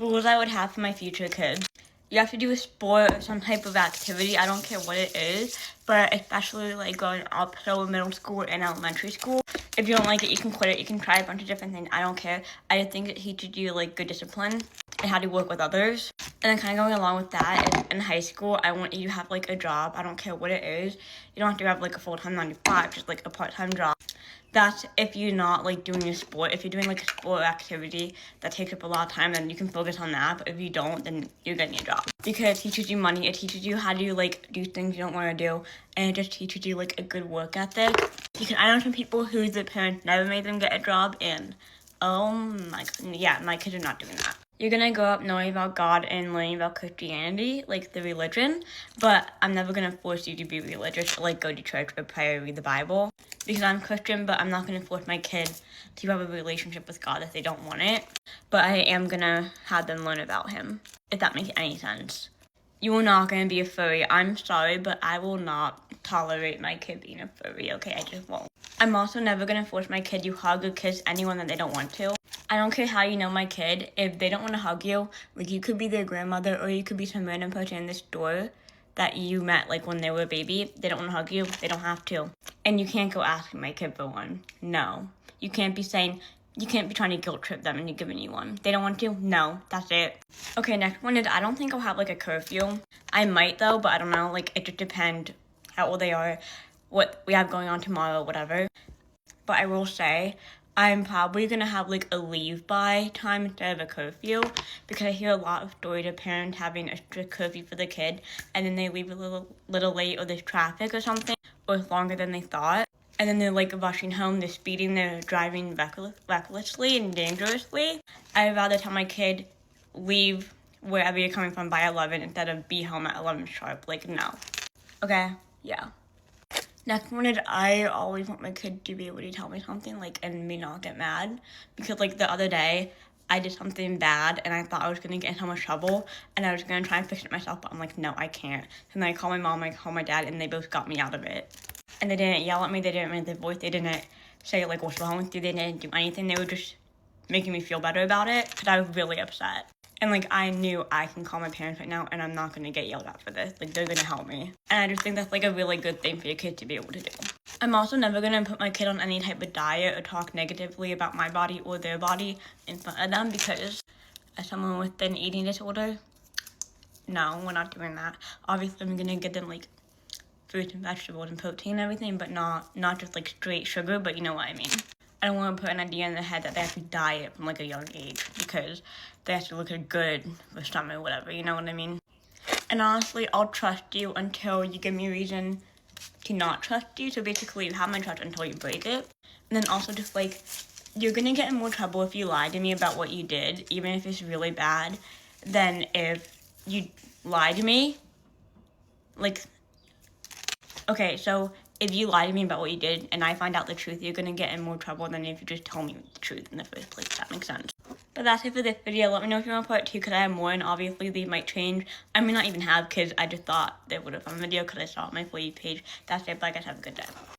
rules I would have for my future kids. You have to do a sport or some type of activity. I don't care what it is, but especially like going up to middle school and elementary school. If you don't like it, you can quit it. You can try a bunch of different things. I don't care. I just think it teaches you like good discipline and how to work with others. And then kind of going along with that, in high school, I want you to have like a job. I don't care what it is. You don't have to have like a full-time 9 to 5, just like a part-time job. That's if you're not like doing a sport. If you're doing like a sport activity that takes up a lot of time, then you can focus on that. But if you don't, then you're getting a job. Because it teaches you money. It teaches you how to like do things you don't want to do. And it just teaches you like a good work ethic. Because I know some people whose parents never made them get a job, and my kids are not doing that. You're gonna grow up knowing about God and learning about Christianity, like the religion, but I'm never gonna force you to be religious or like go to church or pray or read the Bible. Because I'm Christian, but I'm not gonna force my kid to have a relationship with God if they don't want it. But I am gonna have them learn about him, if that makes any sense. You are not gonna be a furry. I'm sorry, but I will not tolerate my kid being a furry, okay? I just won't. I'm also never gonna force my kid to hug or kiss anyone that they don't want to. I don't care how you know my kid. If they don't want to hug you, like you could be their grandmother or you could be some random person in the store that you met like when they were a baby. They don't want to hug you. They don't have to. And you can't go asking my kid for one. No. You can't be trying to guilt trip them into giving you one. They don't want to? No. That's it. Okay, next one is I don't think I'll have like a curfew. I might though, but I don't know. Like it just depends how old they are, what we have going on tomorrow, whatever. But I will say, I'm probably going to have like a leave by time instead of a curfew because I hear a lot of stories of parents having a strict curfew for the kid and then they leave a little late or there's traffic or something or it's longer than they thought. And then they're like rushing home, they're speeding, they're driving recklessly and dangerously. I'd rather tell my kid, leave wherever you're coming from by 11 instead of be home at 11 sharp. Like, no. Okay, yeah. Next one is I always want my kid to be able to tell me something, like, and me not get mad. Because, like, the other day, I did something bad, and I thought I was going to get in so much trouble, and I was going to try and fix it myself, but I'm like, no, I can't. And then I called my mom, I called my dad, and they both got me out of it. And they didn't yell at me, they didn't raise their voice, they didn't say, like, what's wrong with you, they didn't do anything. They were just making me feel better about it, because I was really upset. And, like, I knew I can call my parents right now, and I'm not going to get yelled at for this. Like, they're going to help me. And I just think that's, like, a really good thing for your kid to be able to do. I'm also never going to put my kid on any type of diet or talk negatively about my body or their body in front of them because as someone with an eating disorder, no, we're not doing that. Obviously, I'm going to give them, like, fruits and vegetables and protein and everything, but not just, like, straight sugar, but you know what I mean. I don't want to put an idea in their head that they have to diet from, like, a young age because they have to look good for stomach or whatever, you know what I mean? And honestly, I'll trust you until you give me a reason to not trust you. So basically, you have my trust until you break it. And then also just, like, you're going to get in more trouble if you lie to me about what you did, even if it's really bad, than if you lie to me. Like, okay, so if you lie to me about what you did and I find out the truth, you're going to get in more trouble than if you just told me the truth in the first place. That makes sense. But that's it for this video. Let me know if you want part 2 because I have more and obviously these might change. I may not even have kids. I just thought they would have fun video because I saw it on my For You page. That's it. Bye guys. Have a good day.